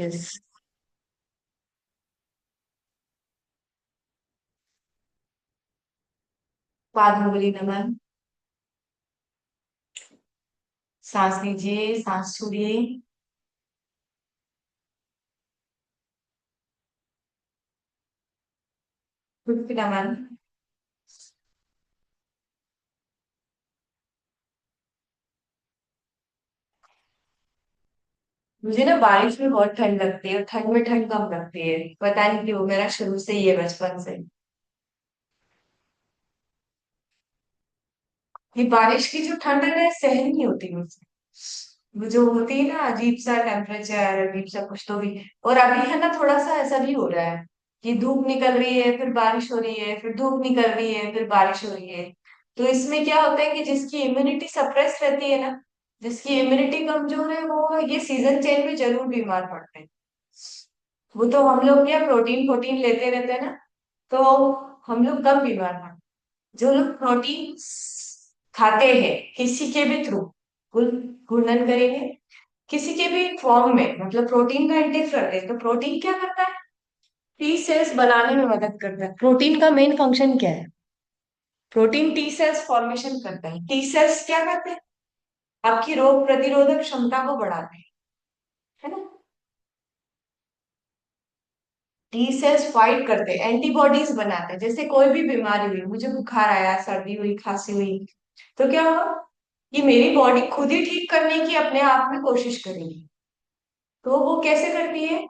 Yes. पादुबली नमन। सांस लीजिए, सांस छोड़िए। खुद पे नमन। मुझे ना बारिश में बहुत ठंड लगती है और ठंड में ठंड कम लगती है। पता नहीं क्यों, मेरा शुरू से ही है, बचपन से। ये बारिश की जो ठंड है ना, सहन नहीं होती मुझसे। वो जो होती है ना, अजीब सा टेम्परेचर, अजीब सा कुछ तो भी। और अभी है ना, थोड़ा सा ऐसा भी हो रहा है कि धूप निकल रही है, फिर बारिश हो रही है, फिर धूप निकल रही है, फिर बारिश हो रही है। तो इसमें क्या होता है कि जिसकी इम्यूनिटी सप्रेस रहती है ना, जिसकी इम्यूनिटी कमजोर है, वो ये सीजन चेंज में जरूर बीमार पड़ते हैं। वो तो हम लोग क्या प्रोटीन प्रोटीन लेते रहते हैं ना, तो हम लोग कम बीमार पड़ते हैं। जो लोग प्रोटीन खाते हैं किसी के भी थ्रू, घूर्णन करेंगे, किसी के भी फॉर्म में, मतलब प्रोटीन का इंटेक करते हैं, तो प्रोटीन क्या करता है? टी सेल्स बनाने में मदद करता है। प्रोटीन का मेन फंक्शन क्या है? प्रोटीन टी सेल्स फॉर्मेशन करता है। टी सेल्स क्या करते हैं? आपकी रोग प्रतिरोधक क्षमता को बढ़ाते हैं, है ना। टी सेल्स फाइट करते हैं, एंटीबॉडीज बनाते हैं। जैसे कोई भी बीमारी हुई, मुझे बुखार आया, सर्दी हुई, खांसी हुई, तो क्या हुआ कि मेरी बॉडी खुद ही ठीक करने की अपने आप में कोशिश करेगी। तो वो कैसे करती है?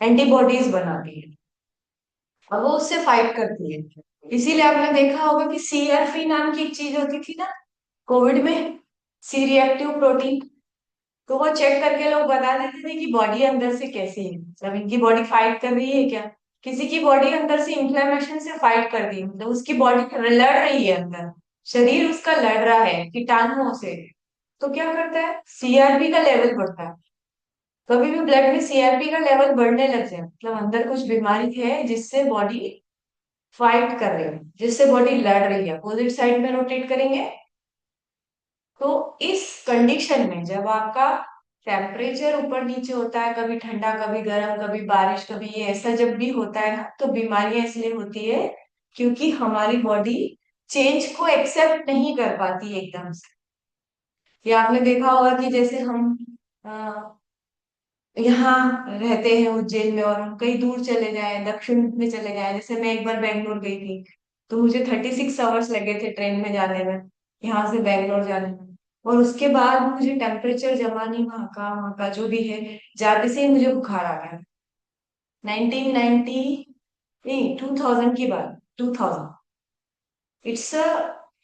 एंटीबॉडीज बनाती है और वो उससे फाइट करती है। इसीलिए आपने देखा होगा कि सीआरपी नाम की एक चीज होती थी ना, कोविड में, सी रिएक्टिव प्रोटीन। तो वो चेक करके लोग बता देते थे कि बॉडी अंदर से कैसी है, मतलब इनकी बॉडी फाइट कर रही है क्या। किसी की बॉडी अंदर से इंफ्लेमेशन से फाइट कर रही है, मतलब उसकी बॉडी लड़ रही है अंदर, शरीर उसका लड़ रहा है कीटाणुओं से। तो क्या करता है? सीआरपी का लेवल बढ़ता है। कभी भी ब्लड में सीआरपी का लेवल बढ़ने लग जाए, मतलब अंदर कुछ बीमारी है जिससे बॉडी फाइट कर रही है, जिससे बॉडी लड़ रही है, अपोजिट साइड में रोटेट करेंगे। तो इस कंडीशन में जब आपका टेम्परेचर ऊपर नीचे होता है, कभी ठंडा कभी गर्म, कभी बारिश कभी ये, ऐसा जब भी होता है ना, तो बीमारियां इसलिए होती है क्योंकि हमारी बॉडी चेंज को एक्सेप्ट नहीं कर पाती एकदम से। ये आपने देखा होगा कि जैसे हम यहाँ रहते हैं उज्जैन में, और हम कहीं दूर चले जाएं, दक्षिण में चले जाएं, जैसे मैं एक बार बैंगलोर गई थी, तो मुझे 36 आवर्स लगे थे ट्रेन में जाने में, यहाँ से बैंगलोर जाने में। और उसके बाद मुझे टेम्परेचर जमा नहीं, वहाँ का जो भी है, जाते से ही मुझे बुखार आ गया। 1990, नहीं 2000 की बात, 2000, इट्स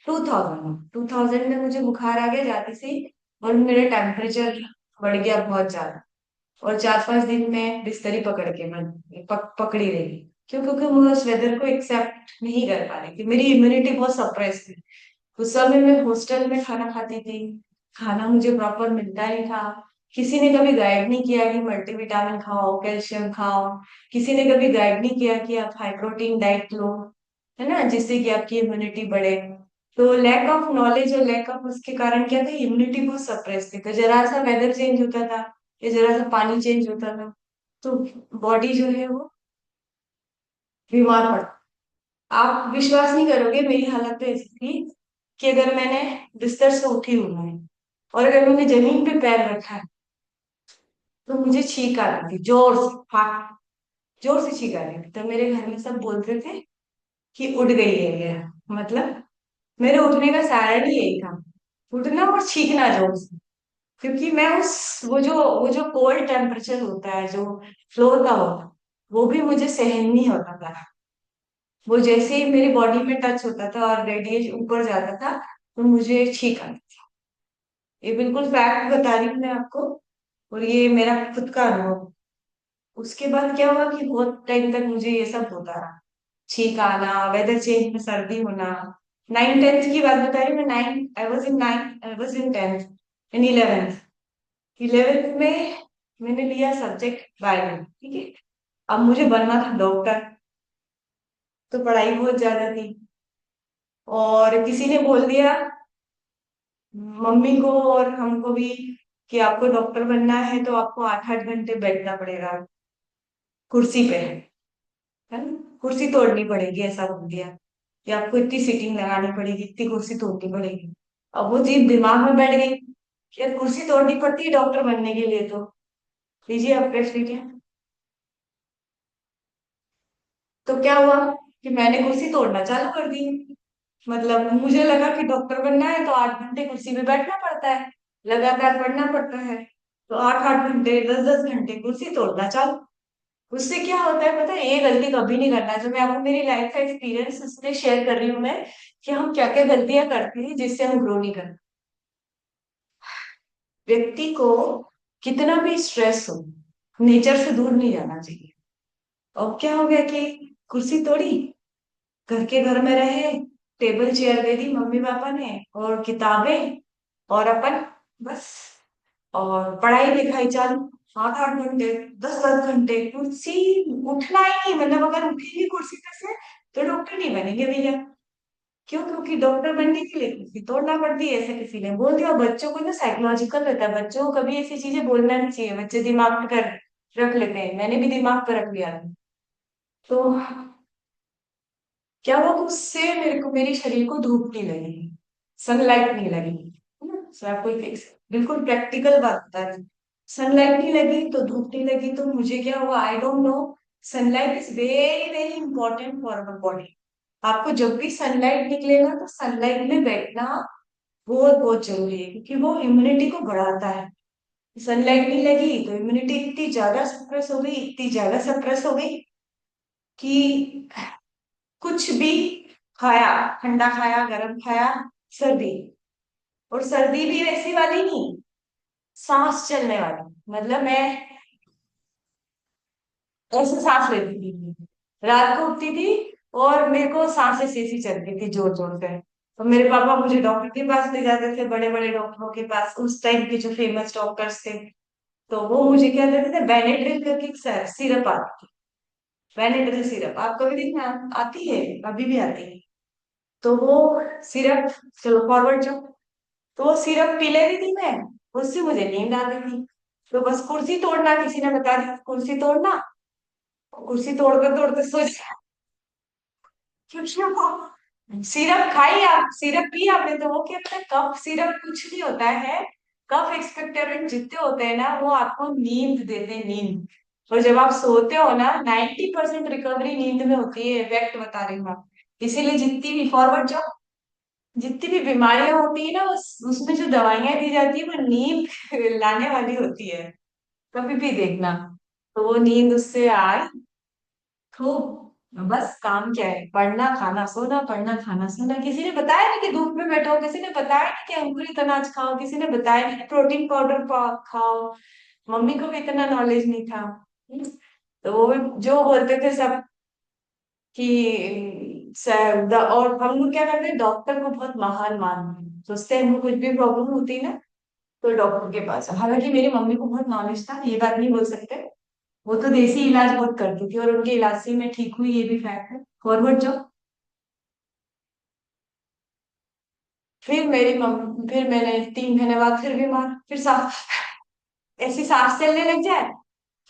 2000 में मुझे बुखार आ गया जाते से ही। और मेरा टेम्परेचर बढ़ गया बहुत ज्यादा। और 4-5 दिन में बिस्तरी पकड़ के मैं पकड़ी रही। क्यों? क्योंकि मैं उस वेदर को एक्सेप्ट नहीं कर पा रही थी, मेरी इम्यूनिटी बहुत सप्रेस थी। उस समय मैं हॉस्टल में खाना खाती थी, खाना मुझे प्रॉपर मिलता नहीं था। किसी ने कभी गाइड नहीं किया कि मल्टीविटामिन खाओ, कैल्शियम खाओ। किसी ने कभी गाइड नहीं किया कि आप हाई प्रोटीन डाइट लो, है ना, जिससे कि आपकी इम्यूनिटी बढ़े। तो लैक ऑफ नॉलेज और लैक ऑफ उसके कारण क्या था, इम्यूनिटी बहुत सप्रेस थी। तो जरा सा वेदर चेंज होता था या जरा सा पानी चेंज होता था, तो बॉडी जो है वो बीमार पड़। आप विश्वास नहीं करोगे, मेरी हालत तो ऐसी थी कि अगर मैंने बिस्तर से उठी हूं मैं, और अगर मैंने जमीन पे पैर रखा है, तो मुझे छींक आ रही थी जोर से, हाँ, जोर से छींक आ रही थी। तो मेरे घर में सब बोलते थे कि उठ गई है ये, मतलब मेरे उठने का कारण ही यही था, उठना और छींकना जोर से। क्योंकि मैं उस, वो जो कोल्ड टेम्परेचर होता है, जो फ्लोर का होता, वो भी मुझे सहन नहीं होता था। वो जैसे ही मेरी बॉडी में टच होता था और रेडिएशन ऊपर जाता था, तो मुझे छींक आती थी। ये बिल्कुल फैक्ट बता रही हूँ मैं आपको, और ये मेरा खुद का अनुभव। उसके बाद क्या हुआ कि बहुत टाइम तक मुझे ये सब होता रहा, छींक आना, वेदर चेंज में सर्दी होना। 9th 10th की बात बता रही हूँ मैं। Nine I was in nine I was in 10th, in 11th। 11th में मैंने लिया सब्जेक्ट बायोलॉजी, ठीक है। अब मुझे बनना था डॉक्टर, तो पढ़ाई बहुत ज्यादा थी। और किसी ने बोल दिया, मम्मी को और हमको भी, कि आपको डॉक्टर बनना है तो आपको 8-8 घंटे बैठना पड़ेगा कुर्सी पे, है ना, कुर्सी तोड़नी पड़ेगी, ऐसा बोल दिया कि आपको इतनी सीटिंग लगानी पड़ेगी, इतनी कुर्सी तोड़नी पड़ेगी। अब वो चीज दिमाग में बैठ गई कि यार कुर्सी तोड़नी पड़ती है डॉक्टर बनने के लिए, तो लीजिए आप टेस्ट लीजिए। तो क्या हुआ कि मैंने कुर्सी तोड़ना चालू कर दी। मतलब मुझे लगा कि डॉक्टर बनना है तो 8 घंटे कुर्सी पे बैठना पड़ता है, लगातार पढ़ना पड़ता है, तो 8-8 घंटे, 10-10 घंटे कुर्सी तोड़ना चालू। उससे क्या होता है पता है, ये गलती कभी नहीं करना। जो मैं आपको मेरी लाइफ का एक्सपीरियंस इसलिए शेयर कर रही हूँ मैं, कि हम क्या क्या गलतियां करते हैं जिससे हम ग्रो नहीं करते। व्यक्ति को कितना भी स्ट्रेस हो, नेचर से दूर नहीं जाना चाहिए। और क्या हो गया कि कुर्सी तोड़ी, घर में रहे, टेबल चेयर दे दी मम्मी पापा ने, और किताबें, और अपन बस, और पढ़ाई लिखाई चालू। 8-8 घंटे, 10-10 घंटे कुर्सी, उठना ही नहीं। मतलब अगर उठेगी कुर्सी पे से तो डॉक्टर नहीं बनेंगे भैया। क्यों? क्योंकि डॉक्टर बनने के लिए कुर्सी तोड़ना पड़ती है, ऐसे किसी ने बोल दिया। और बच्चों को ना साइकोलॉजिकल रहता है, बच्चों को कभी ऐसी चीजें बोलना नहीं चाहिए, बच्चे दिमाग पे कर रख लेते हैं। मैंने भी दिमाग पे रख लिया था। तो क्या हुआ कि उससे मेरे को, मेरे शरीर को धूप नहीं लगी, सनलाइट नहीं लगी, है ना। सो आपको एक बिल्कुल प्रैक्टिकल बात बता रही हूँ। सनलाइट नहीं लगी तो धूप नहीं लगी, तो मुझे क्या हुआ, I don't know. Sunlight is very very important for our body. आपको जब भी सनलाइट निकले ना तो सनलाइट में बैठना बहुत बहुत जरूरी है, क्योंकि वो इम्यूनिटी को बढ़ाता है। सनलाइट नहीं लगी तो इम्यूनिटी इतनी ज्यादा सप्रेस हो गई, इतनी ज्यादा सप्रेस हो गई कि कुछ भी खाया, ठंडा खाया, गर्म खाया, सर्दी। और सर्दी भी वैसी वाली नहीं, सांस चलने वाली। मतलब मैं ऐसे सांस लेती थी, रात को उठती थी और मेरे को सांसें सी सी चलती थी जोर जोर से। तो मेरे पापा मुझे डॉक्टर के पास ले जाते थे, बड़े बड़े डॉक्टरों के पास, उस टाइम के जो फेमस डॉक्टर्स थे। तो वो मुझे क्या देते थे, बेनेड्रिल करके एक सिरप आती थी। बेनेड्रिल सिरप आपको भी देखना आती है, अभी भी आती है। तो वो सिरप, चलो फॉरवर्ड जाओ। तो वो सिरप पी लेती थी मैं, उससे मुझे नींद आती थी। तो बस कुर्सी तोड़ना किसी ने बता दी, कुर्सी तोड़ना, कुर्सी तोड़ते तोड़ते सो जा। क्योंकि वो सिरप खाई, आप सिरप पी आपने, तो वो क्या होता है, कफ सिरप कुछ नहीं होता है। कफ एक्सपेक्टोरेंट जितने होते हैं ना, वो आपको नींद देते हैं, नींद। और जब आप सोते हो ना, 90% रिकवरी नींद में होती है, इफेक्ट बता रही हूँ मैं। इसीलिए जितनी भी फॉरवर्ड जाओ, जितनी भी बीमारियां होती है ना, उसमें जो दवाइयां दी जाती है वो नींद लाने वाली होती है। कभी भी देखना। तो वो नींद उससे आए खूब। बस काम क्या है, पढ़ना खाना सोना, पढ़ना खाना सोना। किसी ने बताया नहीं कि धूप में बैठो, किसी ने बताया नहीं कि अंकुरित अनाज खाओ, किसी ने बताया नहीं कि प्रोटीन पाउडर खाओ। मम्मी को भी इतना नॉलेज नहीं था। तो वो भी जो बोलते थे सब कि और हम लोग क्या करते हैं, डॉक्टर को बहुत महान मानते हैं, सोचते हैं हमको कुछ भी प्रॉब्लम होती है ना तो डॉक्टर के पास। हालांकि मेरी मम्मी को बहुत नॉलेज था, ये बात नहीं बोल सकते। वो तो देसी इलाज बहुत करती थी और उनके इलाज से मैं ठीक हुई, ये भी फैक्ट है। फॉरवर्ड जाओ। फिर मैंने 3 महीने बाद फिर बीमार, फिर सांस, ऐसी सांस चलने लग जाए,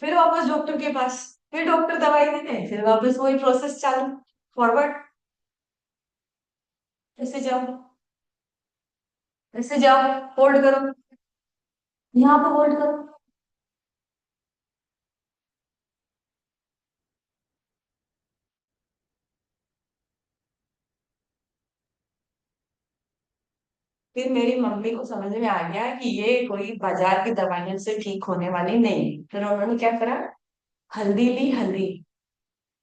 फिर वापस डॉक्टर के पास, फिर डॉक्टर दवाई देते हैं, फिर वापस वही प्रोसेस चालू। फॉरवर्ड, ऐसे जाओ, ऐसे जाओ, होल्ड करो, यहाँ पे होल्ड करो। फिर मेरी मम्मी को समझ में आ गया कि ये कोई बाजार की दवाइयों से ठीक होने वाली नहीं। फिर उन्होंने क्या करा, हल्दी ली, हल्दी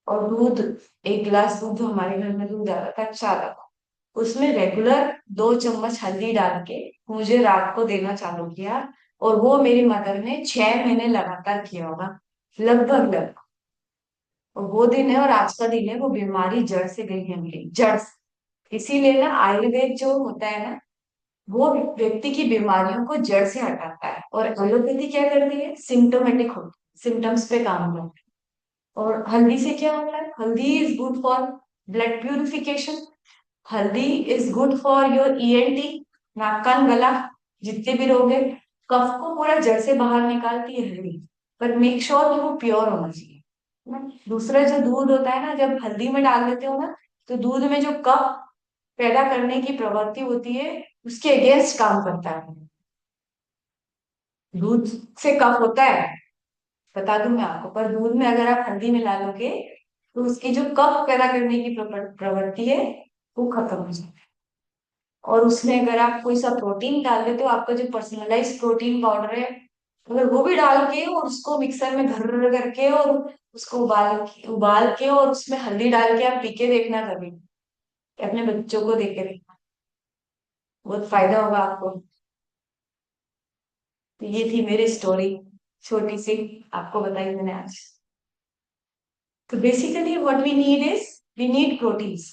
और दूध। 1 गिलास दूध, जो हमारे घर में दूध आता था, अच्छा आता था, उसमें रेगुलर 2 चम्मच हल्दी डाल के मुझे रात को देना चालू किया। और वो मेरी मदर ने 6 महीने लगातार किया होगा, लगभग। और वो दिन है और आज का दिन है, वो बीमारी जड़ से गई है मेरी, जड़ से। इसीलिए ना आयुर्वेद जो होता है ना, वो व्यक्ति की बीमारियों को जड़ से हटाता है। और एलोपैथी क्या करती है, सिम्टोमेटिक होती है, सिम्टम्स पे काम करती है। और हल्दी से क्या होता है, haldi is good for blood purification. Haldi is good for your ENT, नाक कान गला, जितने भी रोग है। कफ को पूरा जड़ से बाहर निकालती है हल्दी, पर मेक श्योर कि वो प्योर होना चाहिए, है ना। दूसरा जो दूध होता है ना, जब हल्दी में डाल देते हो ना, तो दूध में जो कफ पैदा करने की प्रवृत्ति होती है, उसके अगेंस्ट काम करता है। दूध से कफ होता है, बता दूं मैं आपको, पर दूध में अगर आप हल्दी मिला लोगे तो उसकी जो कफ पैदा करने की प्रवृत्ति है वो खत्म हो जाती है। और उसमें अगर आप कोई सा प्रोटीन डाल देते हो, आपका जो पर्सनलाइज प्रोटीन पाउडर है, अगर वो भी डाल के और उसको मिक्सर में घर्र करके और उसको उबाल के और उसमें हल्दी डाल के आप पी के देखना कभी, अपने बच्चों को दे के देखना, बहुत फायदा होगा आपको। तो ये थी मेरी स्टोरी, छोटी सी, आपको बताई मैंने आज। तो basically what we need is, we need proteins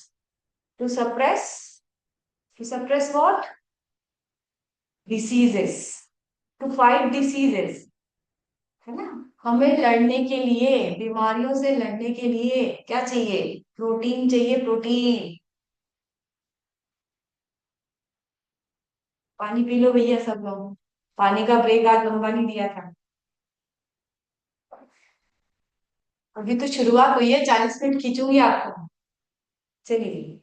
to suppress, to suppress what, diseases, to fight diseases, है ना। हमें लड़ने के लिए, बीमारियों से लड़ने के लिए क्या चाहिए, प्रोटीन चाहिए, प्रोटीन। पानी पी लो भैया सब लोग, पानी का ब्रेक आज लंबा नहीं दिया था। अभी तो शुरुआत हुई है, 40 मिनट खींचूंगी आपको। चलिए,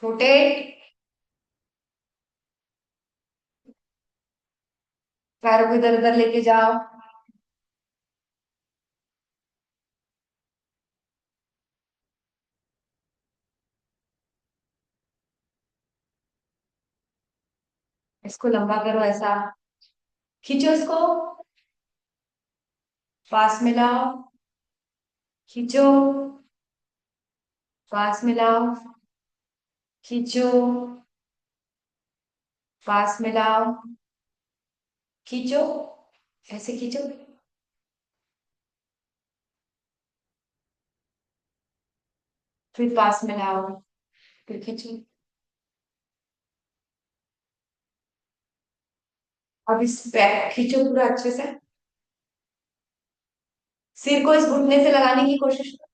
रोटेट, पैरों को इधर उधर लेके जाओ। इसको लंबा करो ऐसा, खींचो इसको, पास में लाओ, खींचो, पास में लाओ, खींचो, पास में लाओ, खींचो, ऐसे खींचो, फिर पास में लाओ, फिर खींचो। अब इस बैक खींचो पूरा अच्छे से, सिर को इस घुटने से लगाने की कोशिश करो,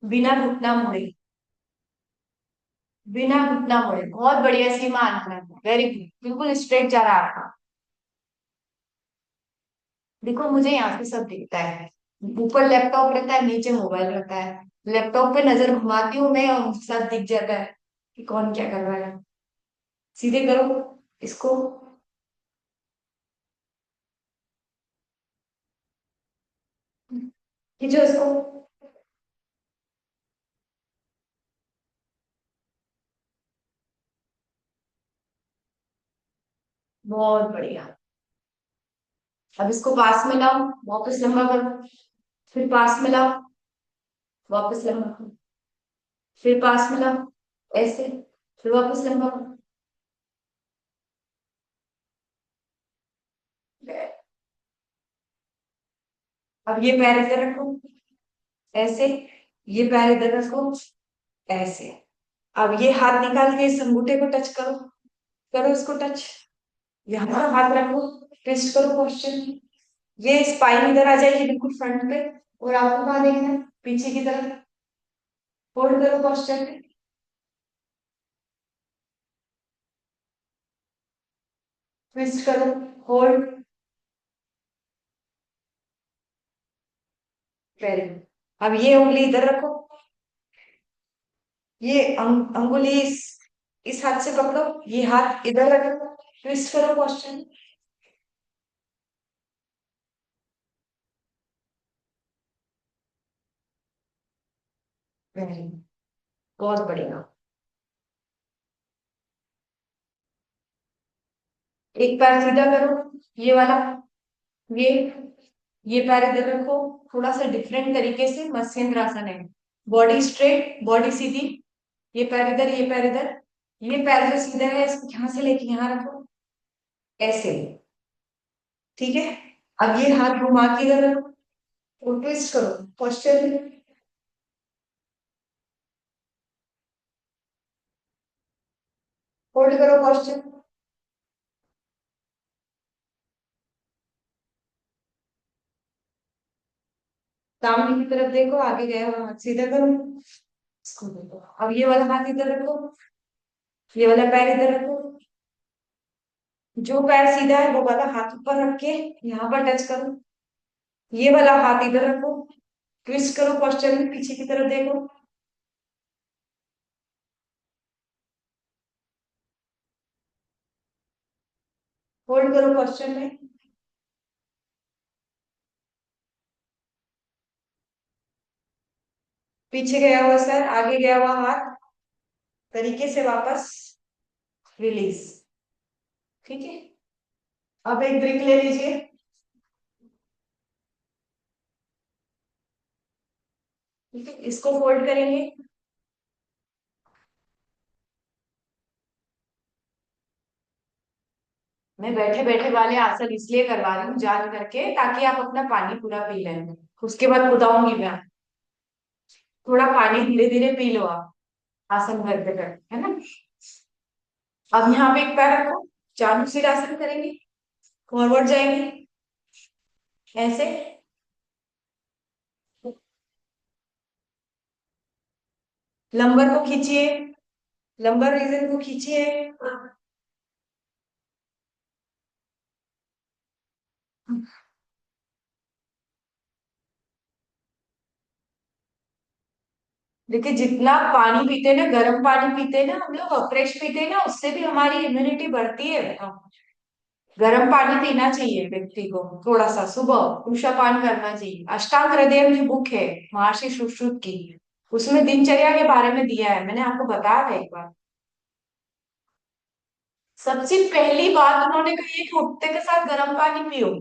बिना घुटना मोड़े, बिना घुटना मोड़े, बहुत बढ़िया सीमा आना, वेरी गुड, बिल्कुल स्ट्रेट जा रहा है आपका। देखो मुझे यहाँ से सब दिखता है, ऊपर लैपटॉप रहता है, नीचे मोबाइल रहता है, लैपटॉप पे नजर घुमाती हूँ मैं और सब दिख जाता है कि कौन क्या कर रहा है। सीधे करो इसको, खींचो इसको, बहुत बढ़िया। अब इसको पास में लाओ, वापस लंबा करो, फिर पास में लाओ, वापस लंबा करो, फिर पास में लाओ, ऐसे, फिर वापस लंबा करो। अब ये पैर इधर रखो, ऐसे, ये पैर इधर रखो, ऐसे। अब ये हाथ निकाल के इस अंगूठे को टच करो, करो इसको टच, यहाँ पर हाथ रखो, ट्विस्ट करो क्वेश्चन, ये स्पाइन इधर आ जाएगी बिल्कुल फ्रंट पे, और आपको कहाँ देखना है, पीछे की तरफ, होल्ड करो क्वेश्चन, ट्विस्ट करो, होल्ड, वेरी गुड। अब ये उंगली इधर रखो, ये अंगुली इस हाथ से पकड़ो, ये हाथ इधर रखो, ट्विस्ट करो क्वेश्चन, वेरी गुड, बहुत बढ़िया। एक पैर सीधा करो, ये वाला, ये ये पैर इधर रखो, थोड़ा सा डिफरेंट तरीके से मत्स्येंद्रासन है, बॉडी स्ट्रेट, बॉडी सीधी, ये पैर इधर, ये पैर इधर, ये पैर जो सीधा है इसको यहाँ से लेके यहाँ रखो, ऐसे, ठीक है। अब ये हाथ घुमा के इधर रखो और ट्विस्ट करो पोस्चर, होल्ड करो पोस्चर, सामने की तरफ देखो, आगे गया हुआ हाथ सीधा करो, इसको देखो, अब ये वाला हाथ इधर रखो, ये वाला पैर इधर रखो। जो पैर सीधा है वो वाला हाथ ऊपर रख के यहाँ पर टच करो। ये वाला हाथ इधर रखो, ट्विस्ट करो पोस्चर में, पीछे की तरफ देखो। होल्ड करो पोस्चर में। पीछे गया हुआ सर, आगे गया हुआ हाथ, तरीके से वापस रिलीज। ठीक है। अब एक ब्रेक ले लीजिए। ठीक है, इसको फोल्ड करेंगे। मैं बैठे बैठे वाले आसन इसलिए करवा रही हूँ जान करके, ताकि आप अपना पानी पूरा पी लें। उसके बाद बताऊंगी मैं। थोड़ा पानी धीरे धीरे पी लो आप, आसन करते करते, है ना। अब यहाँ पे एक पैर रखो, चालू सिरासन करेंगे, फॉरवर्ड जाएंगे ऐसे। लंबर को खींचिए, लंबर रीजन को खींचिए। देखिए, जितना पानी पीते हैं ना, गर्म पानी पीते हैं ना हम लोग, फ्रेश पीते हैं ना, उससे भी हमारी इम्यूनिटी बढ़ती है। गर्म पानी पीना चाहिए व्यक्ति को, थोड़ा सा सुबह उषापान करना चाहिए। अष्टांग हृदय जो बुक है महर्षि सुश्रुत की, उसमें दिनचर्या के बारे में दिया है, मैंने आपको बताया था एक बार। सबसे पहली बात उन्होंने कही है कि उठते के साथ गर्म पानी पियो।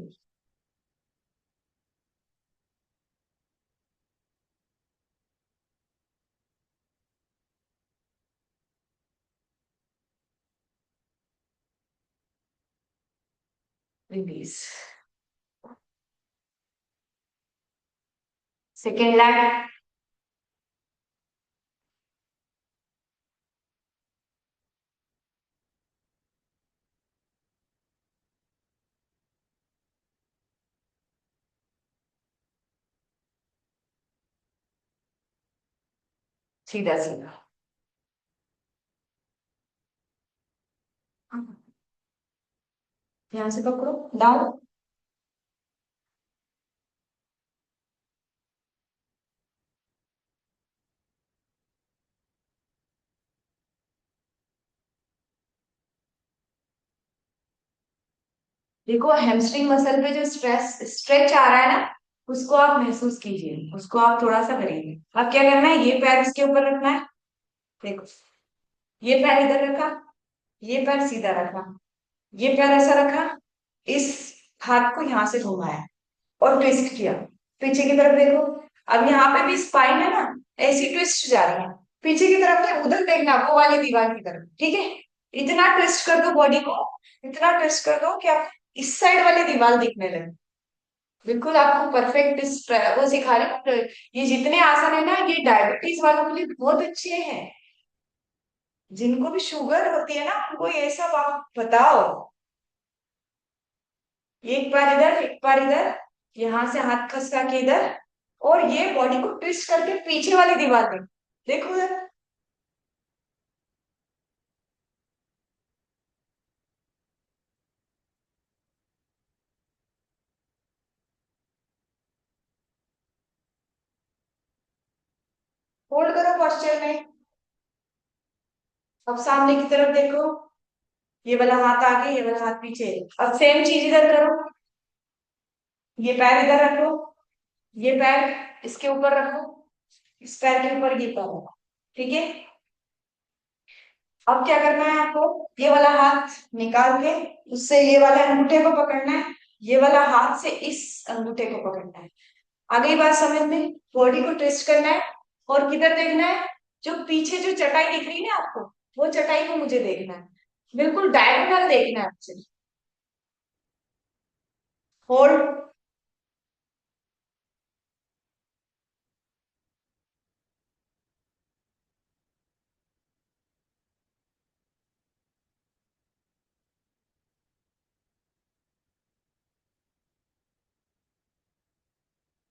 रिलीज। Second lag. सीधा सीधा। ध्यान से पकड़ो, डाउन। देखो, हैमस्ट्रिंग मसल पे जो स्ट्रेस स्ट्रेच आ रहा है ना, उसको आप महसूस कीजिए, उसको आप थोड़ा सा करिए। अब क्या करना है, ये पैर इसके ऊपर रखना है। देखो, ये पैर इधर रखा, ये पैर सीधा रखा, ये पैर ऐसा रखा, इस हाथ को यहां से घुमाया और ट्विस्ट किया। पीछे की तरफ देखो। अब यहाँ पे भी स्पाइन है ना, ऐसी ट्विस्ट जा रही है। पीछे की तरफ नहीं, उधर देखना, वो वाली दीवार की तरफ। ठीक है। इतना ट्विस्ट कर दो बॉडी को, इतना ट्विस्ट कर दो कि आप इस साइड वाली दीवार दिखने लगे। बिल्कुल आपको परफेक्ट वो सिखा रहे हैं। ये जितने आसन है ना, ये डायबिटीज वालों के लिए बहुत अच्छे हैं। जिनको भी शुगर होती है ना, उनको ये सब आप बताओ। एक बार इधर, एक बार इधर, यहां से हाथ खसका के इधर, और ये बॉडी को ट्विस्ट करके पीछे वाली दीवार पे। देखो उधर। होल्ड करो पोस्चर में। अब सामने की तरफ देखो, ये वाला हाथ आगे, ये वाला हाथ पीछे। अब सेम चीज इधर करो। ये पैर इधर रखो, ये पैर इसके ऊपर रखो, इस पैर के ऊपर ये पैर रखो। ठीक है। अब क्या करना है आपको, ये वाला हाथ निकाल के उससे ये वाले अंगूठे को पकड़ना है, ये वाला हाथ से इस अंगूठे को पकड़ना है। आ गई बात समझ में। बॉडी को ट्विस्ट करना है, और किधर देखना है, जो पीछे जो चटाई दिख रही है ना आपको, वो चटाई को मुझे देखना है। बिल्कुल डायगोनल देखना है मुझे। होल्ड।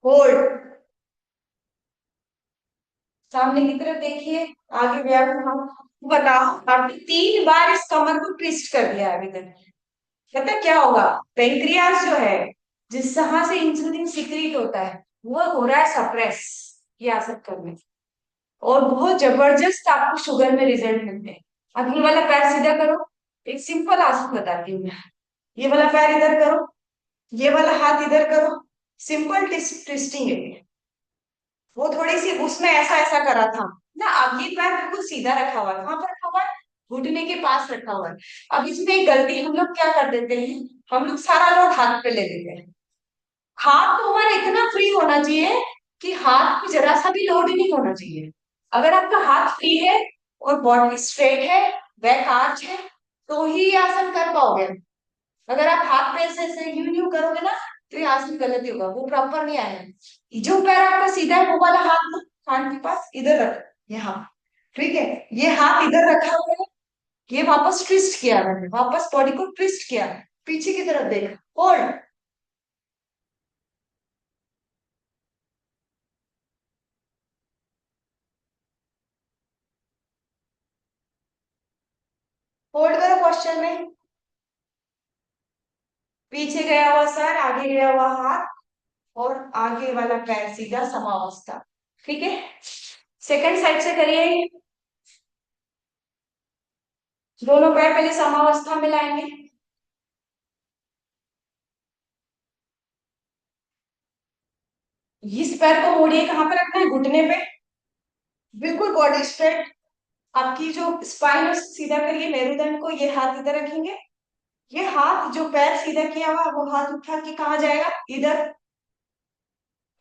होल्ड। सामने की तरफ देखिए, आगे व्यायाम हम। बताओ, आपने 3 बार इस कमर को ट्विस्ट कर दिया है अभी तक। पता क्या होगा? पेंक्रियास जो है, जिस जहां से इंसुलिन सिक्रीट होता है, वो हो रहा है सप्रेस ये आसन करने से। और बहुत जबरदस्त आपको शुगर में रिजल्ट मिलते हैं। अब ये वाला पैर सीधा करो। एक सिंपल आसन बताती हूँ मैं। ये वाला पैर इधर करो, ये वाला हाथ इधर करो। सिंपल ट्विस्टिंग है ये। वो थोड़ी सी उसमें ऐसा ऐसा करा था ना। अब ये पैर बिल्कुल सीधा रखा हुआ है। कहाँ पर रखा हुआ है? घुटने के पास रखा हुआ है। अब इसमें एक गलती हम लोग क्या कर देते हैं, हम लोग सारा लोड हाथ पे ले लेते हैं। हाथ तो हमारा इतना फ्री होना चाहिए कि हाथ पे जरा सा भी लोड नहीं होना चाहिए। अगर आपका हाथ फ्री है और बॉडी स्ट्रेट है, बैक आर्च है, तो ही ये आसन कर पाओगे। अगर आप हाथ पे ऐसे ऐसे यूं यूं करोगे ना, तो ये आसन गलत ही होगा, वो प्रॉपर नहीं आएगा। जो पैर आपका सीधा है वो वाला हाथ ना कान के पास इधर रख, यहाँ। ठीक है, ये हाथ इधर रखा हुआ है। ये वापस ट्विस्ट किया मैंने, वापस बॉडी को ट्विस्ट किया। पीछे की तरफ देख, होल्ड। होल्ड करो क्वेश्चन में। पीछे गया हुआ सर, आगे गया हुआ हाथ, और आगे वाला पैर सीधा समावस्था। ठीक है, सेकंड साइड से करिए। दोनों पैर पहले समावस्था में लाएंगे। इस पैर को मोड़िए, कहाँ पे रखना है? घुटने पे। बिल्कुल बॉडी स्ट्रेट। आपकी जो स्पाइन है उसको सीधा करिए, मेरुदंड को। ये हाथ इधर रखेंगे। ये हाथ जो पैर सीधा किया हुआ वो हाथ उठा के कहाँ जाएगा? इधर,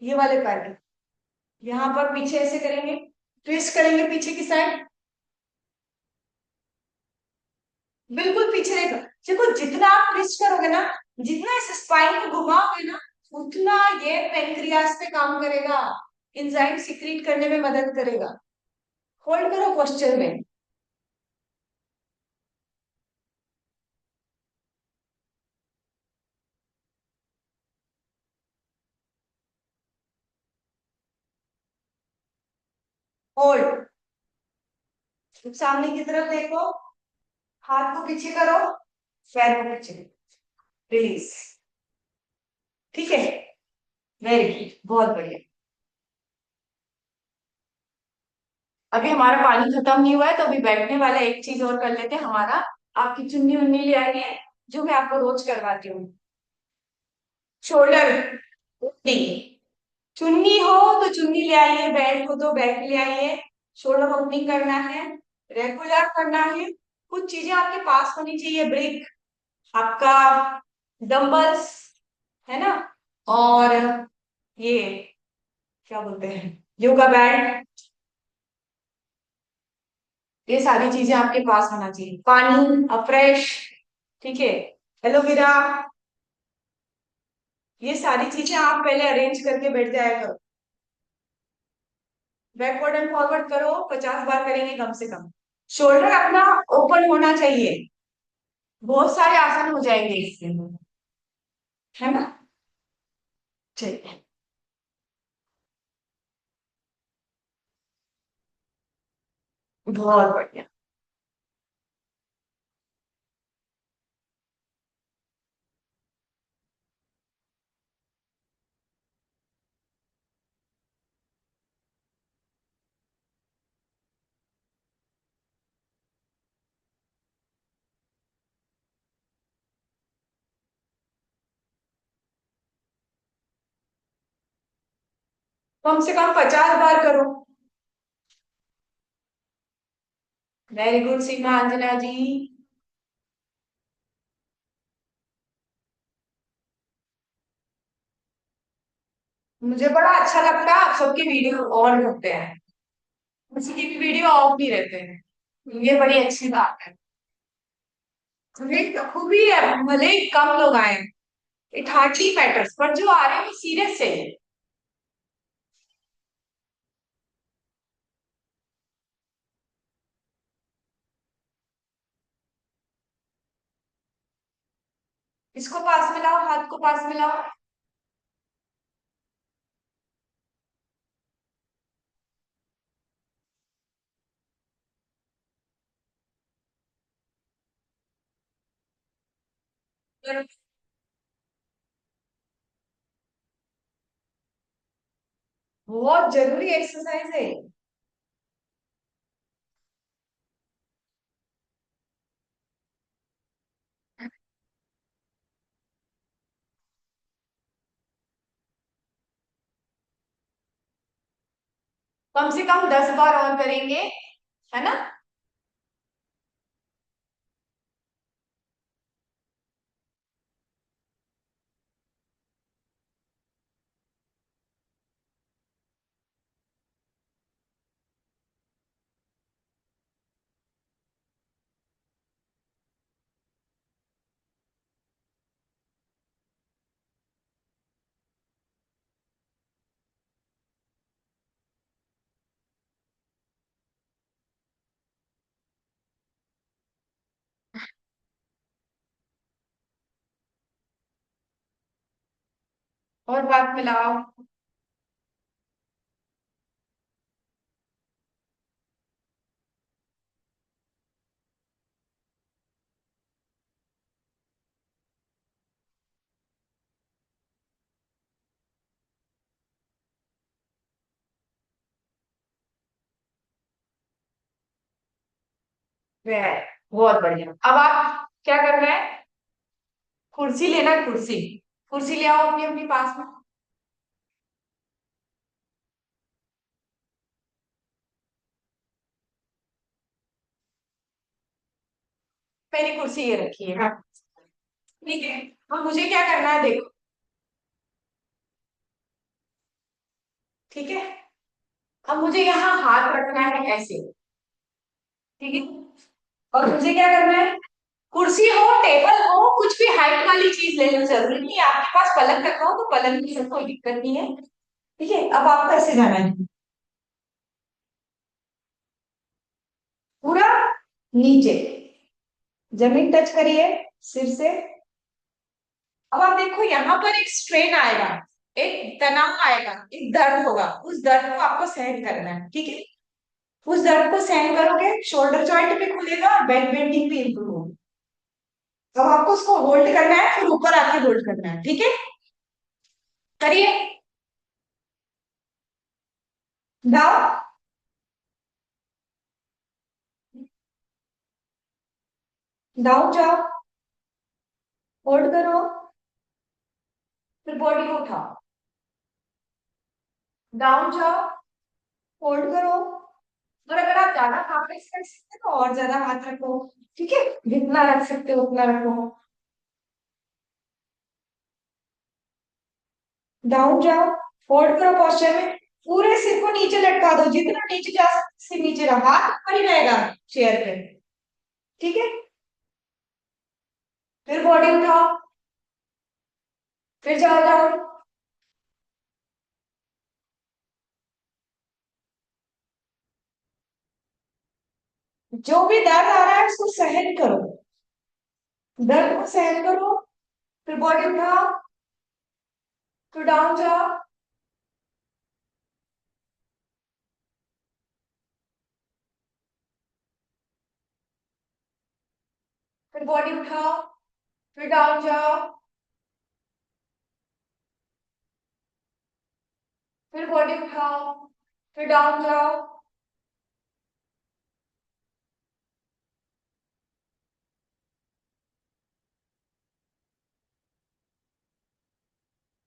ये वाले पैर पे। यहाँ पर पीछे ऐसे करेंगे, ट्विस्ट करेंगे पीछे की साइड। बिल्कुल पीछे देखो। देखो, जितना आप ट्विस्ट करोगे ना, जितना इस स्पाइन को घुमाओगे ना, उतना ये पेनक्रियास पे काम करेगा, एंजाइम सिक्रीट करने में मदद करेगा। होल्ड करो क्वेश्चन में। होल्ड। सामने की तरफ देखो, हाथ को पीछे करो, पैर को पीछे, रिलीज। ठीक है, वेरी गुड, बहुत बढ़िया। अभी हमारा पानी खत्म नहीं हुआ है, तो अभी बैठने वाला एक चीज और कर लेते हैं हमारा। आपकी चुन्नी उन्नी ले आइए, जो मैं आपको रोज करवाती हूँ। Shoulder opening. चुन्नी हो तो चुन्नी ले आइए, बेल्ट हो तो बेल्ट ले आइए। शोल्डर ओपनिंग करना है, रेगुलर करना है। कुछ चीजें आपके पास होनी चाहिए, ब्रिक, आपका डंबल्स, है ना, और ये क्या बोलते हैं, योगा बैंड। ये सारी चीजें आपके पास होना चाहिए। पानी, फ्रेश, ठीक है, एलोवेरा। ये सारी चीजें आप पहले अरेंज करके बैठ जाया करो। बैकवर्ड एंड फॉरवर्ड करो, 50 बार करेंगे कम से कम। शोल्डर अपना ओपन होना चाहिए। बहुत सारे आसन हो जाएंगे इससे, है ना। ठीक है, बहुत बढ़िया। कम से कम 50 बार करो। वेरी गुड सीमा अंजना जी। मुझे बड़ा अच्छा लगता है आप सबकी वीडियो ऑन करते हैं, किसी की भी वीडियो ऑफ नहीं रहते हैं। ये बड़ी अच्छी बात है। हमें खूबी है, भले ही कम लोग आए, इट हार्डली मैटर्स, पर जो आ रहे हैं वो सीरियस से है। इसको पास में लाओ, हाथ को पास में लाओ। और बहुत जरूरी एक्सरसाइज है। कम से कम 10 बार और करेंगे, है ना। और हाथ मिलाओ। वेरी, बहुत बढ़िया। अब आप क्या करना है, कुर्सी लेना है, कुर्सी। कुर्सी ले आओ अपनी अपनी पास में। मेरी कुर्सी ये रखी है, हाँ। ठीक है। अब मुझे क्या करना है देखो। ठीक है। अब मुझे यहाँ हाथ रखना है ऐसे। ठीक है। और मुझे क्या करना है, कुर्सी हो टेबल हो कुछ भी हाइट वाली चीज ले लो, जरूरी नहीं है आपके पास पलंग रखा हो तो पलंग की कोई दिक्कत नहीं है। ठीक है। अब आपको ऐसे जाना है, पूरा नीचे, जमीन टच करिए सिर से। अब आप देखो यहाँ पर एक स्ट्रेन आएगा, एक तनाव आएगा, एक दर्द होगा, उस दर्द को आपको सहन करना है। ठीक है। उस दर्द को सहन करोगे, शोल्डर जॉइंट भी खुलेगा और बेड बेंडिंग भी इंप्रूव होगी। अब आपको उसको होल्ड करना है, फिर ऊपर आके होल्ड करना है। ठीक है। करिए। जाओ, डाउन जाओ, होल्ड करो, फिर बॉडी को उठाओ, डाउन जाओ, होल्ड करो। और अगर आप ज्यादा हाथ रेस कर सकते हो तो और ज्यादा हाथ रखो। ठीक है। जितना रख सकते हो उतना रखो। डाउन जाओ, होल्ड करो पोस्चर में, पूरे सिर को नीचे लटका दो, जितना नीचे जा सकते सिर नीचे रहो, हाथ ऊपर ही रहेगा चेयर पे। ठीक है। फिर बॉडी उठाओ, फिर जाओ जाओ। जो भी दर्द आ रहा है उसको सहन करो, दर्द को सहन करो, फिर बॉडी उठाओ, फिर डाउन जाओ, फिर बॉडी उठाओ, फिर डाउन जाओ, फिर बॉडी उठाओ, फिर डाउन जाओ।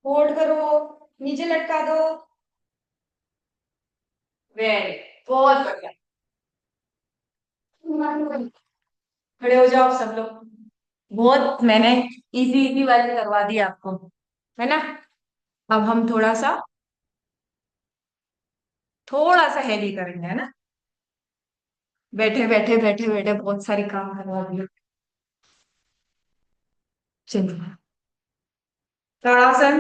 होल्ड करो, नीचे लटका दो। वेरी, बहुत बढ़िया। खड़े हो जाओ सब लोग। बहुत मैंने इजी इजी वाली करवा दी आपको, है ना। अब हम थोड़ा सा हेवी करेंगे, है ना। बैठे बैठे बैठे बैठे बहुत सारी काम करवा दिए। चलिए, tadasana.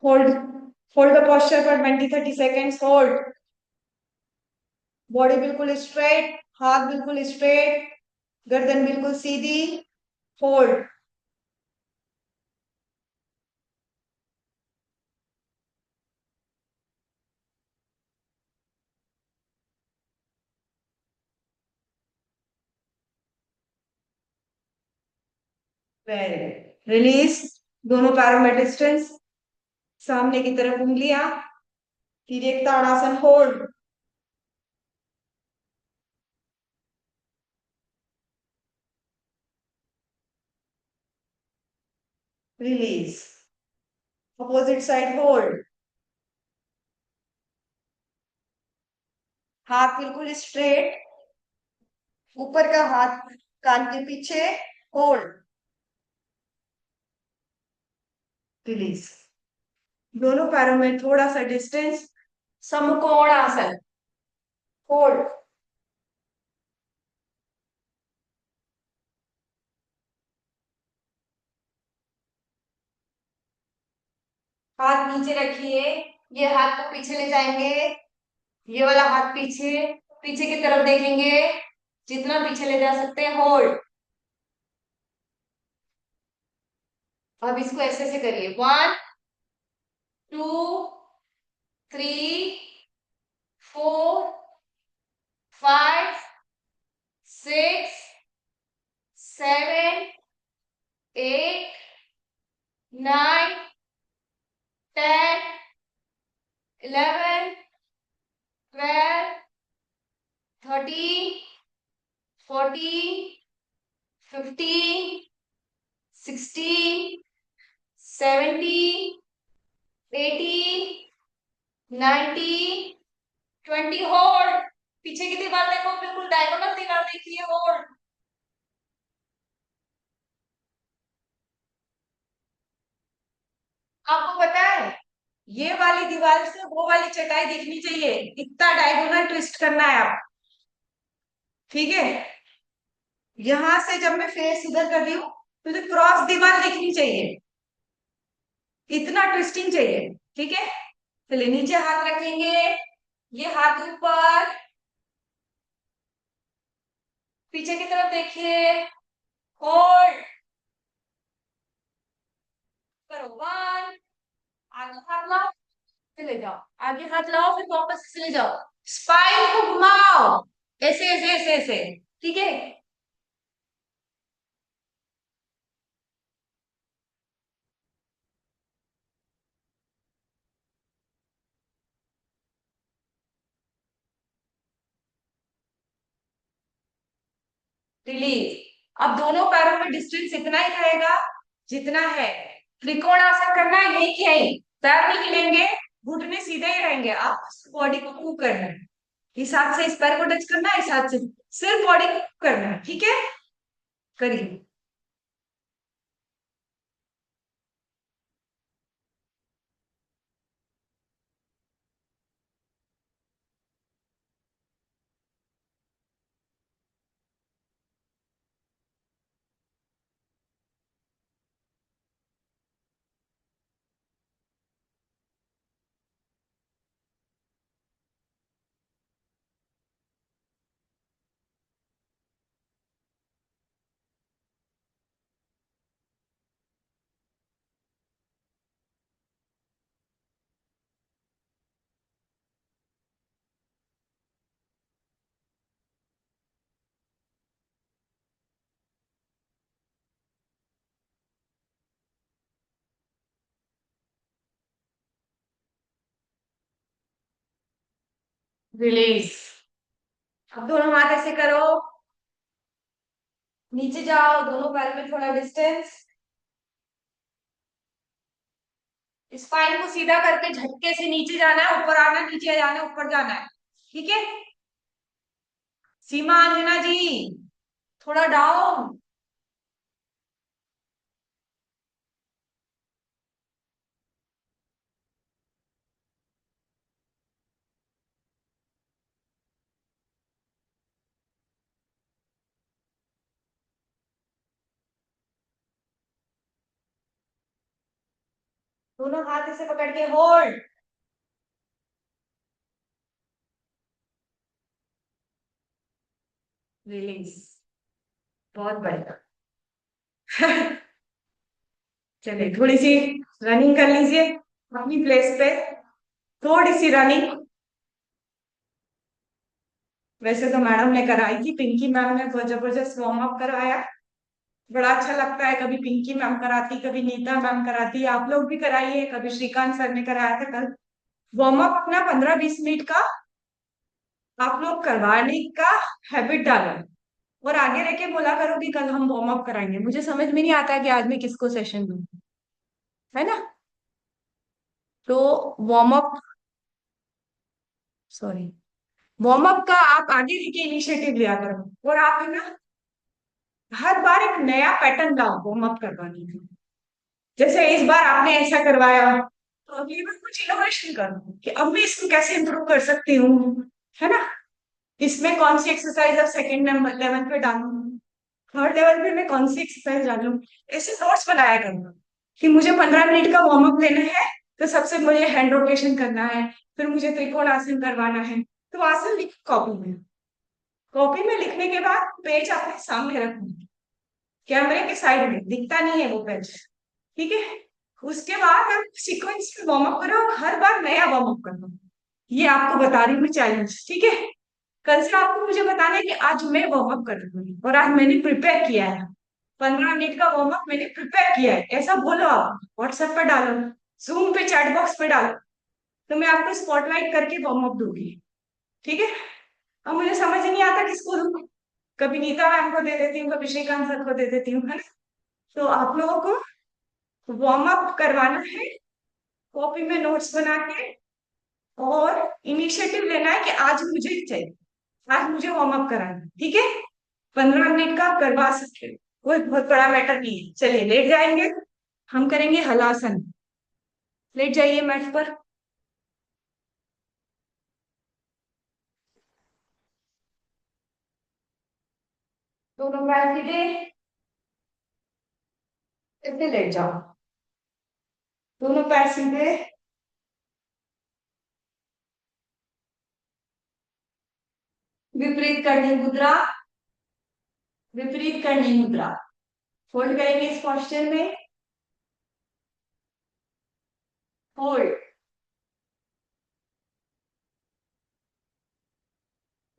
Hold, hold the posture for 20-30 seconds. Hold. Body बिल्कुल स्ट्रेट, हाथ बिल्कुल स्ट्रेट, गर्दन बिल्कुल सीधी। होल्ड। Very good. रिलीज। दोनों पैरों में डिस्टेंस, सामने की तरफ उंगलियां, फिर एक tadasana. Hold. Release. Opposite side. Hold. हाथ बिल्कुल स्ट्रेट, ऊपर का हाथ कान के पीछे। होल्ड। रिलीज। दोनों पैरों में थोड़ा सा डिस्टेंस, समकोण आसन। होल्ड। हाथ नीचे रखिए, ये हाथ को पीछे ले जाएंगे, ये वाला हाथ पीछे, पीछे की तरफ देखेंगे, जितना पीछे ले जा सकते हैं। होल्ड। अब इसको ऐसे ऐसे करिए। 1, 2, 3, 4, 5, 6, 7, 8, 9, 10, 11, 12, 13, 14, 15, 16, 17, 18, 19, 20। होल्ड। पीछे की दीवार देखो, बिल्कुल डायगोनल दीवार देखिए। होल्ड। आपको पता है, ये वाली दीवार से वो वाली चटाई दिखनी चाहिए, इतना डायगोनल ट्विस्ट करना है आप। ठीक है। यहां से जब मैं फेस इधर कर रही हूँ, तो क्रॉस दीवार दिखनी चाहिए, इतना ट्विस्टिंग चाहिए। ठीक है। चलिए, नीचे हाथ रखेंगे, ये हाथ ऊपर, पीछे की तरफ देखिए। होल्ड करो। 1, आगे हाथ लाओ, चले जाओ। आगे हाथ लाओ, फिर वापस चले जाओ। स्पाइन को घुमाओ, ऐसे ऐसे ऐसे ऐसे। ठीक है। रिलीज। अब दोनों पैरों में डिस्टेंस इतना ही रहेगा जितना है। त्रिकोणासन करना है, यही की यही। पैर नहीं हिलेंगे, घुटने सीधे ही रहेंगे, आप बॉडी को मूव करना है। इस हाथ से इस पैर को टच करना है, इस हाथ से सिर्फ बॉडी को मूव करना है। ठीक है। करिए। रिलीज। अब दोनों हाथ ऐसे करो, नीचे जाओ, दोनों पैर में थोड़ा डिस्टेंस। स्पाइन को सीधा करके झटके से नीचे जाना है, ऊपर आना है, नीचे जाना है, ऊपर जाना है। ठीक है। सीमा अंजना जी, थोड़ा डाउन। दोनों हाथ ऐसे पकड़ के। होल्ड। रिलीज। बहुत बढ़िया। चलिए थोड़ी सी रनिंग कर लीजिए अपनी प्लेस पे, थोड़ी सी रनिंग। वैसे तो मैडम ने कराई थी, पिंकी मैम ने बहुत जबरदस्त वार्म अप करवाया। बड़ा अच्छा लगता है, कभी पिंकी मैम कराती, कभी नीता मैम कराती, आप लोग भी कराइए, कभी श्रीकांत सर ने कराया था कल। वार्म अप अपना 15-20 मिनट का आप लोग करवाने का हैबिट डालो, और आगे रह के बोला करो कि कल हम वार्म अप कराएंगे। मुझे समझ में नहीं आता कि आज मैं किसको सेशन दूं, है ना। तो warm up, sorry, warm up का आप आगे रह के इनिशिएटिव लिया करो, और आप है ना हर बार एक नया पैटर्न लाओ वार्म अप करवाने का। जैसे इस बार आपने ऐसा करवाया, तो अगली बार कुछ इनोवेशन करो कि अब मैं इसको कैसे इंप्रूव कर सकती हूँ, है ना। इसमें कौन सी एक्सरसाइज अब सेकेंड नंबर लेवल पे डालूं, थर्ड लेवल पे मैं कौन सी एक्सरसाइज डालूं। ऐसे नोट्स बनाया करना कि मुझे 15 मिनट का वार्म अप लेना है, तो सबसे मुझे हैंड रोटेशन करना है, फिर मुझे त्रिकोण आसन करवाना है। तो आसन लिख कॉपी में, कॉपी में लिखने के बाद पेज अपने सामने रखूंगी, कैमरे के साइड में दिखता नहीं है वो पेज, ठीक है। उसके बाद आप सीक्वेंस में वार्म अप करो, हर बार नया वार्म अप करना। ये आपको बता रही हूँ चैलेंज, ठीक है। कल से आपको मुझे बताना है कि आज मैं वार्म अप कर रही हूँ और आज मैंने प्रिपेयर किया है, 15 मिनट का वार्म अप मैंने प्रिपेयर किया है, ऐसा बोलो। आप व्हाट्सएप पर डालो, जूम पे चैट बॉक्स पे डालो, तो मैं आपको स्पॉटलाइट करके वार्म अप दूंगी, ठीक है। अब मुझे समझ नहीं आता किसको दूं, कभी नीता मैम को दे देती हूँ, कभी श्रीकांत सर को दे देती हूँ, है ना। तो आप लोगों को वार्म अप करवाना है, कॉपी में नोट्स बना के, और इनिशिएटिव लेना है कि आज मुझे चाहिए, आज मुझे वार्म अप कराना है, ठीक है। 15 मिनट का करवा सकते हो, कोई बहुत बड़ा मैटर नहीं है। चलिए लेट जाएंगे, हम करेंगे हलासन। लेट जाइए मैट पर। दोनों पैर सीधे, इतने लेट जाओ, दोनों पैर सीधे। विपरीत करनी मुद्रा, विपरीत करनी मुद्रा। होल्ड करेंगे इस पोस्चर में, hold,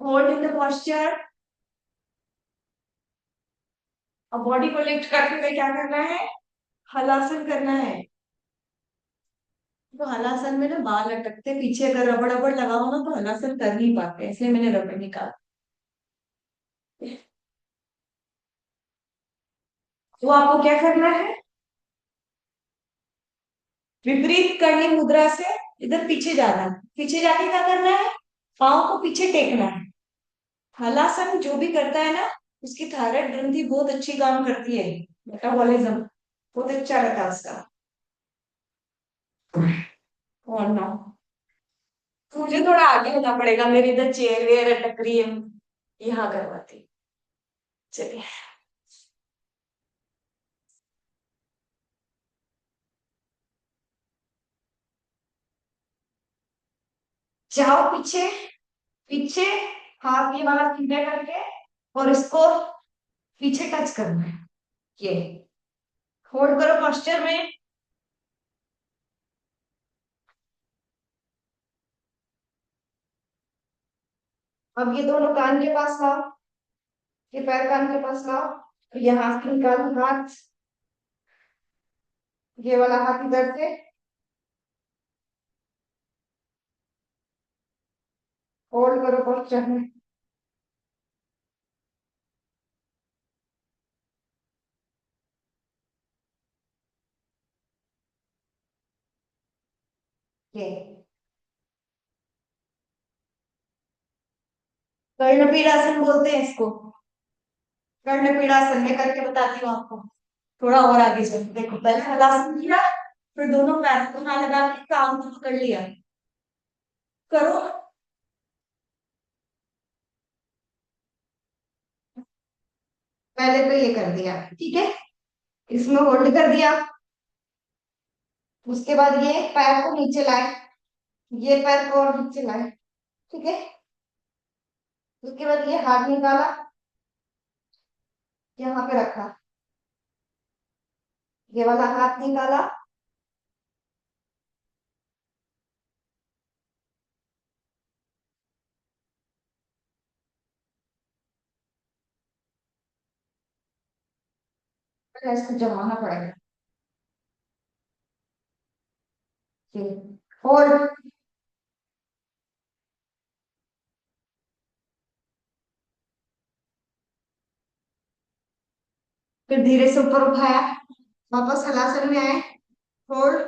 hold in the posture. अब बॉडी को लिफ्ट करते हुए क्या करना है, हलासन करना है। तो हलासन में ना बाल लटकते पीछे, अगर रबड़ रबड़ लगाओ ना तो हलासन कर नहीं पाते, इसलिए मैंने रबड़ निकाला। तो आपको क्या करना है, विपरीत करनी मुद्रा से इधर पीछे जाना है, पीछे जाके क्या करना है, पाँव को पीछे टेकना है। हलासन जो भी करता है ना, उसकी थायराइड ग्रंथि बहुत अच्छी काम करती है, मेटाबॉलिज्म बहुत अच्छा रहता है उसका। और ना, तो मुझे थोड़ा आगे होना पड़ेगा, मेरी इधर चेयर वेयर अटक रही है, यहाँ करवाती। चलिए जाओ पीछे, पीछे, हाथ ये वाला सीधा करके, और इसको पीछे टच करना है, ये होल्ड करो पोस्चर में। अब ये दोनों कान के पास लाओ, ये पैर कान के पास लाओ, ये हाथ निकालो, हाथ, ये वाला हाथ इधर से, होल्ड करो पोस्चर में। ये कर्णपीड़ासन बोलते हैं इसको, कर्णपीड़ासन मैं करके बताती हूँ आपको। थोड़ा और आगे चलो, देखो पहले हलासन किया, फिर दोनों पैर को ना लगा के कान को पकड़ लिया, करो। पहले तो ये कर दिया, ठीक है, इसमें होल्ड कर दिया। उसके बाद ये पैर को नीचे लाए, ये पैर को और नीचे लाए, ठीक है। उसके बाद ये हाथ निकाला, यहाँ पे रखा, ये वाला हाथ निकाला, फिर इसको जमाना पड़ेगा। होल्ड। फिर धीरे से ऊपर उठाया, वापस हलासन में आए, होल्ड।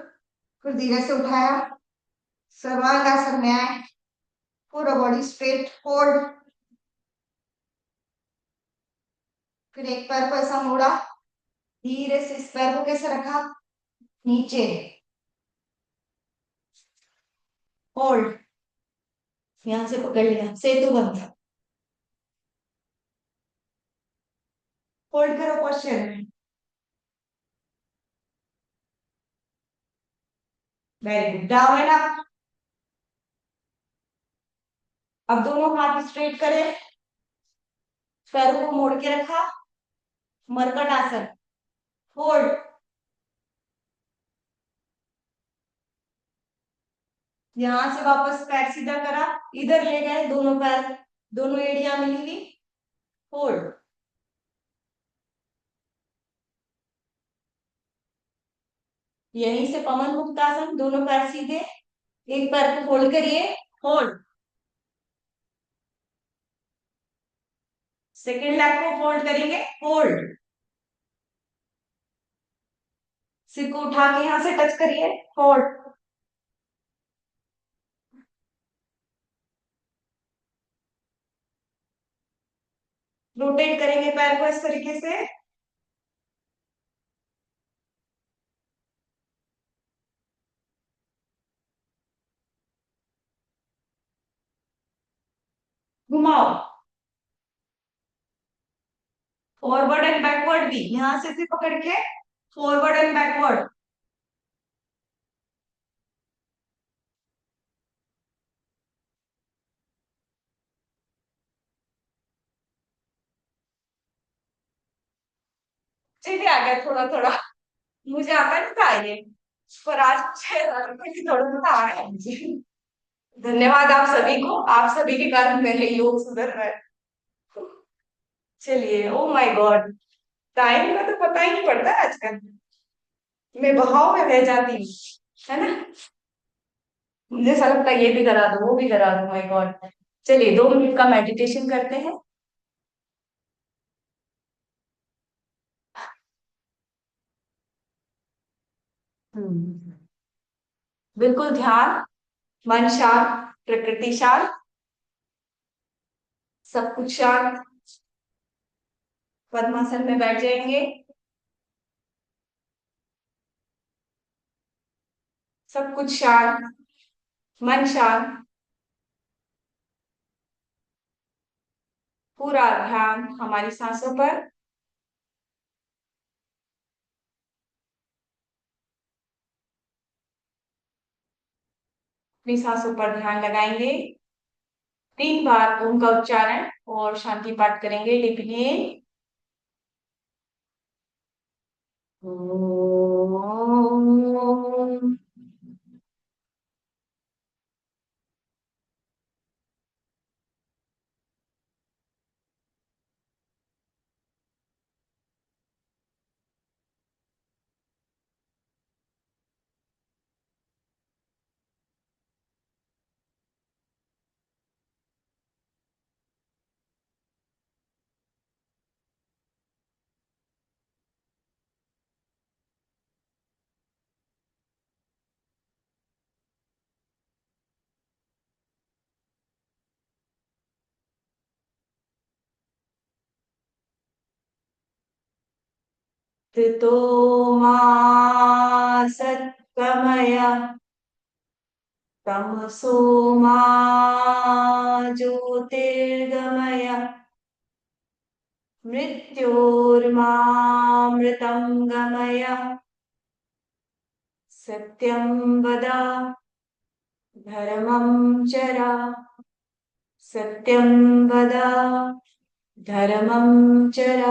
फिर धीरे से उठाया, सर्वांगासन में आए, पूरा बॉडी स्ट्रेट, होल्ड। फिर एक पैर को ऐसा मोड़ा, धीरे से इस पैर को कैसे रखा, नीचे, होल्ड। यहां से पकड़ लिया, सेतु बंध, होल्ड करो क्वेश्चन में। Very good, down and up. अब दोनों हाथ स्ट्रेट करें, पैरों को मोड़ के रखा, मरकट आसन, होल्ड। यहां से वापस पैर सीधा करा, इधर ले गए दोनों पैर, दोनों एड़ियां मिली हुई, होल्ड। यहीं से पवन मुक्तासन, दोनों पैर सीधे, एक पैर को होल्ड करिए, होल्ड। सेकेंड लेग को फोल्ड करेंगे, होल्ड। सिर को उठा के यहां से टच करिए, होल्ड। रोटेट करेंगे पैर को इस तरीके से, घुमाओ, फॉरवर्ड एंड बैकवर्ड भी, यहां से भी पकड़ के फॉरवर्ड एंड बैकवर्ड। मुझे भी आ गया थोड़ा थोड़ा, मुझे आता नहीं था ये, पर आज मुझे थोड़ा थोड़ा आ गया मुझे। धन्यवाद आप सभी को, आप सभी के कारण मेरे योग सुधर रहा है। चलिए, ओ माय गॉड, टाइम का तो पता ही नहीं पड़ता आजकल, मैं बहाव में बह जाती हूँ, है ना। मुझे ऐसा लगता है ये भी करा दो, वो भी करा दो, माय गॉड। चलिए 2 मिनट का मेडिटेशन करते हैं। हम्म, बिल्कुल ध्यान, मन शांत, प्रकृति शांत, सब कुछ शांत। पद्मासन में बैठ जाएंगे, सब कुछ शांत, मन शांत, पूरा ध्यान हमारी सांसों पर। अपनी सांसों पर ध्यान लगाएंगे, 3 बार ओम का उच्चारण और शांति पाठ करेंगे, डीपली। ओम। तो मा सत्कमय, तमसो मा ज्योतिर्गमय, मृत्योर्मामृतं गमय, सत्यं वद, धर्मं चर, सत्यं वद, धर्मं चर।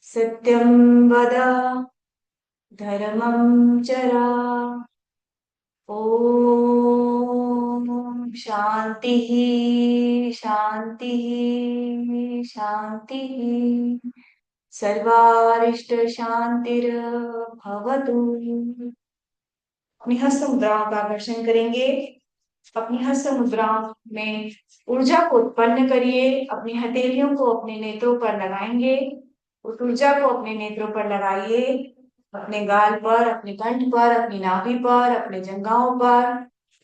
सत्यं वद धर्मं चरा। ओम शांति शांति शांति। सर्वारिष्ट शांतिर्भवतु। अपनी हस्त मुद्राओं का आकर्षण करेंगे। अपनी हस्त मुद्राओं में ऊर्जा को उत्पन्न करिए। अपनी हथेलियों को अपने नेत्रों पर लगाएंगे। उस ऊर्जा को अपने नेत्रों पर लगाइए। अपने गाल पर, अपने कंठ पर, अपनी नाभि पर, अपने जंघाओं पर,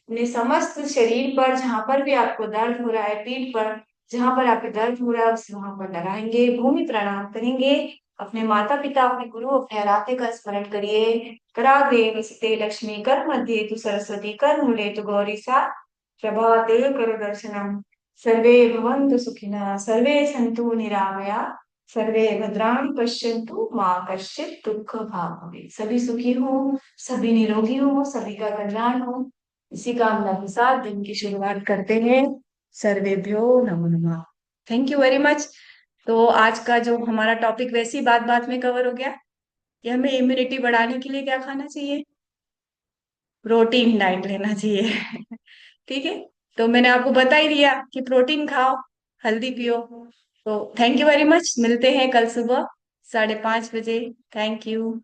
अपने समस्त शरीर पर, जहां पर भी आपको दर्द हो रहा है, पीठ पर जहां पर आपको दर्द हो रहा है उस वहां पर लगाएंगे। भूमि प्रणाम करेंगे। अपने माता पिता, अपने गुरु, अपने आराध्य का स्मरण करिए। कराग्रे वसते लक्ष्मी, कर मध्ये तु सरस्वती, कर मूले तु गौरी सा, प्रभाते कर दर्शनम। सर्वे भवन्तु सुखिनः, सर्वे सन्तु निरामया, सर्वे भद्राणि पश्यन्तु माँ कश्चित दुख भाग भवेत्। सभी सुखी हो, सभी निरोगी हो, सभी का कल्याण हो, इसी कामना के साथ दिन की शुरुआत करते हैं। सर्वेभ्यो नमो नमः। Thank you very much. तो आज का जो हमारा टॉपिक वैसे ही बात बात में कवर हो गया कि हमें इम्यूनिटी बढ़ाने के लिए क्या खाना चाहिए। प्रोटीन डाइट लेना चाहिए। ठीक है। तो मैंने आपको बता ही दिया कि प्रोटीन खाओ, हल्दी पियो। तो थैंक यू वेरी मच। मिलते हैं कल सुबह 5:30 बजे। Thank you.